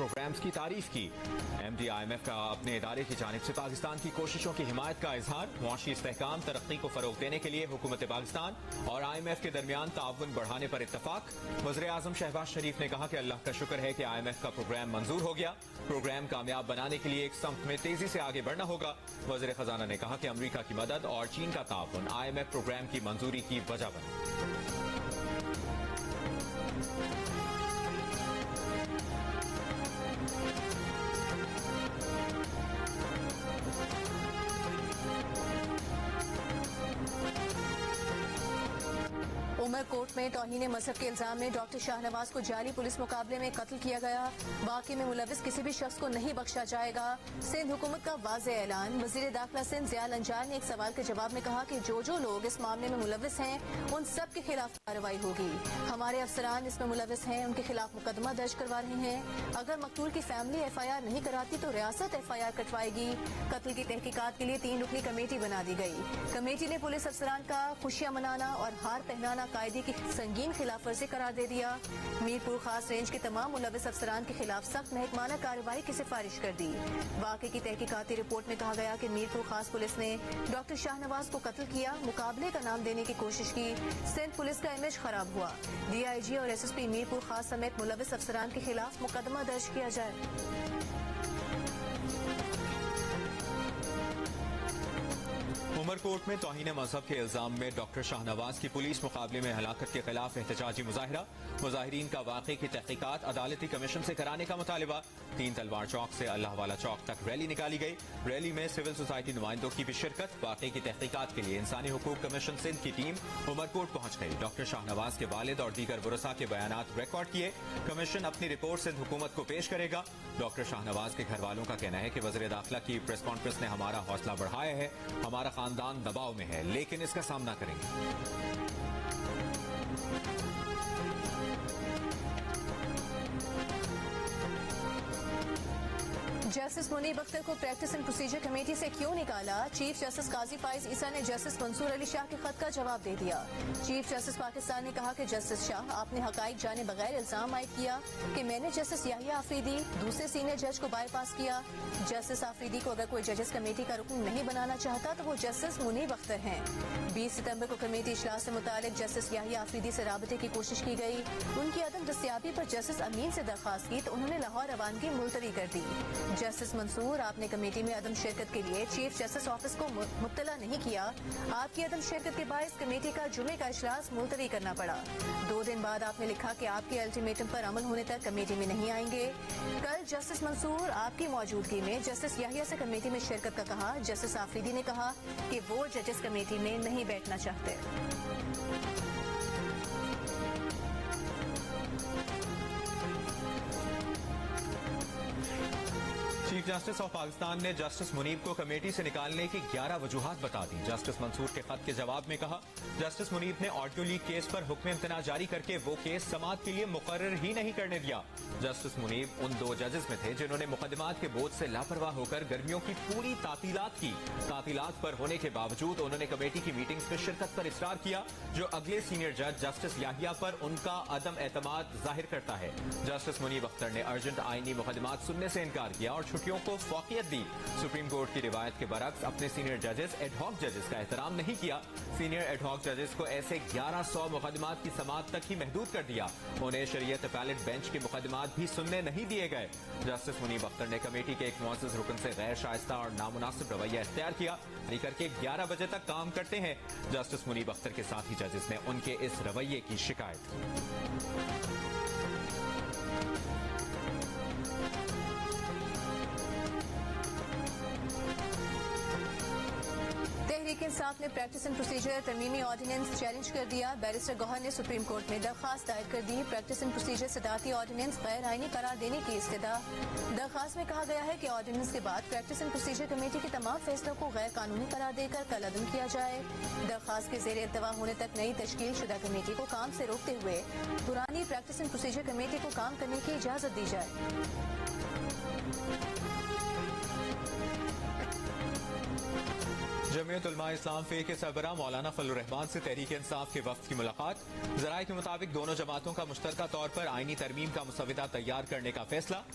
Programmes की तारीफ की। MD IMF का अपने इदारे की जानिब से पाकिस्तान की कोशिशों की हिमायत का इजहार। मुआशी इस्तेहकाम तरक्की को फरोग देने के लिए हुकूमत पाकिस्तान और IMF के दरमियान ताउन बढ़ाने पर इत्तफाक। वज़ीर-ए-आज़म शहबाज शरीफ ने कहा कि अल्लाह का शुक्र है कि IMF का प्रोग्राम मंजूर हो गया। प्रोग्राम कामयाब बनाने के लिए एक संफ में तेजी से आगे बढ़ना होगा। वज़ीर खजाना ने कहा कि अमरीका की मदद और चीन का ताउन IMF प्रोग्राम की मंजूरी की वजह बना। उमरकोट में तौहीन मजहब के इल्जाम में डॉक्टर शाहनवाज को जाली पुलिस मुकाबले में कत्ल किया गया। वाक़े में मुलविस किसी भी शख्स को नहीं बख्शा जाएगा। सिंध हुकूमत का वाज़ेह ऐलान। वज़ीर दाखिला सिंध ज़िया लंजार ने एक सवाल के जवाब में कहा कि जो लोग इस मामले में मुलविस हैं उन सब के खिलाफ कार्रवाई होगी। हमारे अफसरान इसमें मुलविस हैं, उनके खिलाफ मुकदमा दर्ज करवा रहे हैं। अगर मकतूल की फैमिली FIR नहीं कराती तो रियासत FIR कटवाएगी। कत्ल की तहकीकात के लिए 3 रुकनी कमेटी बना दी गई। कमेटी ने पुलिस अफसरान का खुशियां मनाना और हार पहनाना कायदे की संगीन खिलाफ वर्जी करार दे दिया। मीरपुर खास रेंज के तमाम मुलविस अफसरान के खिलाफ सख्त महकमाना कार्रवाई की सिफारिश कर दी। वाक़े की तहकीकाती रिपोर्ट में कहा गया कि मीरपुर खास पुलिस ने डॉक्टर शाहनवाज को कत्ल किया, मुकाबले का नाम देने की कोशिश की। सिंध पुलिस का इमेज खराब हुआ। DIG और SSP मीरपुर खास समेत मुलविस अफसरान के खिलाफ मुकदमा दर्ज किया जाए। उमरकोट में तौहीन मजहब के इल्जाम में डॉक्टर शाहनवाज की पुलिस मुकाबले में हलाकत के खिलाफ एहतजाजी मुजाहिरा। मुजाहिरीन का वाक़े की तहकीकात अदालती कमीशन से कराने का मुतालिबा। 3 तलवार चौक से अल्लाह वाला चौक तक रैली निकाली गई। रैली में सिविल सोसाइटी नुमाइंदों की भी शिरकत। वाक़े की तहकीकात के लिए इंसानी हुकूक कमीशन सिंध की टीम उमरकोट पहुंच गई। डॉक्टर शाहनवाज के वालिद और दीगर वरसा के बयानात रिकॉर्ड किए। कमीशन अपनी रिपोर्ट सिंध हुकूमत को पेश करेगा। डॉक्टर शाहनवाज के घर वालों का कहना है कि वज़ीर दाखिला की प्रेस कॉन्फ्रेंस ने हमारा हौसला बढ़ाया है। हमारा खानदान दबाव में है लेकिन इसका सामना करेंगे। जस्टिस मुनीब अख्तर को प्रैक्टिस एंड प्रोसीजर कमेटी से क्यों निकाला? चीफ जस्टिस काजी फाइज ईसा ने जस्टिस मंसूर अली शाह के खत का जवाब दे दिया। चीफ जस्टिस पाकिस्तान ने कहा कि जस्टिस शाह आपने हकाइक जाने बगैर इल्जाम आयद किया कि मैंने जस्टिस याहिया आफरीदी दूसरे सीनियर जज को बाईपास किया। जस्टिस आफरीदी को अगर कोई जजेस कमेटी का रुकन नहीं बनाना चाहता तो वो जस्टिस मुनीब अख्तर हैं। 20 सितंबर को कमेटी इजलास से मुतालिक जस्टिस याहिया आफरीदी से राबते की कोशिश की गई। उनकी अदम दस्तयाबी पर जस्टिस अमीन से दरखास्त की तो उन्होंने लाहौर रवानगी मुलतवी कर दी। जस्टिस मंसूर, आपने कमेटी में अदम शिरकत के लिए चीफ जस्टिस ऑफिस को मुत्तला नहीं किया। आपकी अदम शिरकत के बायस कमेटी का जुमे का इजलास मुलतवी करना पड़ा। 2 दिन बाद आपने लिखा कि आपके अल्टीमेटम पर अमल होने तक कमेटी में नहीं आएंगे। कल जस्टिस मंसूर आपकी मौजूदगी में जस्टिस याहिया से कमेटी में शिरकत का कहा। जस्टिस आफरीदी ने कहा कि वो जजेस कमेटी में नहीं बैठना चाहते। चीफ जस्टिस ऑफ पाकिस्तान ने जस्टिस मुनीब को कमेटी से निकालने की 11 वजूहात बता दी। जस्टिस मंसूर के खत के जवाब में कहा जस्टिस मुनीब ने ऑडियो लीक केस पर हुक्म इम्तना जारी करके वो केस समाअत के लिए मुकर्रर ही नहीं करने दिया। जस्टिस मुनीब उन 2 जजेस में थे जिन्होंने मुकदमात के बोझ से लापरवाह होकर गर्मियों की पूरी तातीलात की। तातीलात पर होने के बावजूद उन्होंने कमेटी की मीटिंग्स में शिरकत पर इसरार किया, जो अगले सीनियर जज जस्टिस याहिया पर उनका अदम एतमाद जाहिर करता है। जस्टिस मुनीब अख्तर ने अर्जेंट आईनी मुकदमात सुनने से इनकार किया और छुट्टियों को फौकियत दी। सुप्रीम कोर्ट की रिवायत के बरक्स अपने सीनियर जजेस एडहॉक जजेस का एहतराम नहीं किया। सीनियर एडहॉक जजेस को ऐसे 1100 मुकदमात की समाअत तक ही महदूद कर दिया। उन्हें शरीयत पैलेट बेंच के मुकदमात भी सुनने नहीं दिए गए। जस्टिस मुनीब अख्तर ने कमेटी के एक मुअज़्ज़ज़ रुकन से गैर शाइस्ता और नामुनासिब रवैया इख्तियार किया करके 11 बजे तक काम करते हैं। जस्टिस मुनीब अख्तर के साथ ही जजेस ने उनके इस रवैये की शिकायत की। तहरीक इंसाफ ने प्रैक्टिस एंड प्रोसीजर तरमीमी ऑर्डिनेंस चैलेंज कर दिया। बैरिस्टर गौहर ने सुप्रीम कोर्ट में दरखास्त दायर कर दी। प्रैक्टिस एंड प्रोसीजर सदाती ऑर्डिनेंस गैर आईनी करार देने की इस्तदा। दरखास्त में कहा गया है कि ऑर्डिनेंस के बाद प्रैक्टिस एंड प्रोसीजर कमेटी के तमाम फैसलों को गैर कानूनी करार देकर कल अदम किया जाए। दरखास्त के जेर इल्तवा होने तक नई तश्कील शुदा कमेटी को काम से रोकते हुए पुरानी प्रैक्टिस एंड प्रोसीजर कमेटी को काम करने की इजाजत दी जाए। जमीयत उलमा इस्लाम फे के सरबराह मौलाना फजलुर रहमान से तहरीक इंसाफ के वफ्द की मुलाकात। ज़राए के मुताबिक दोनों जमातों का मुश्तरका तौर पर आईनी तरमीम का मुसविदा तैयार करने का फैसला।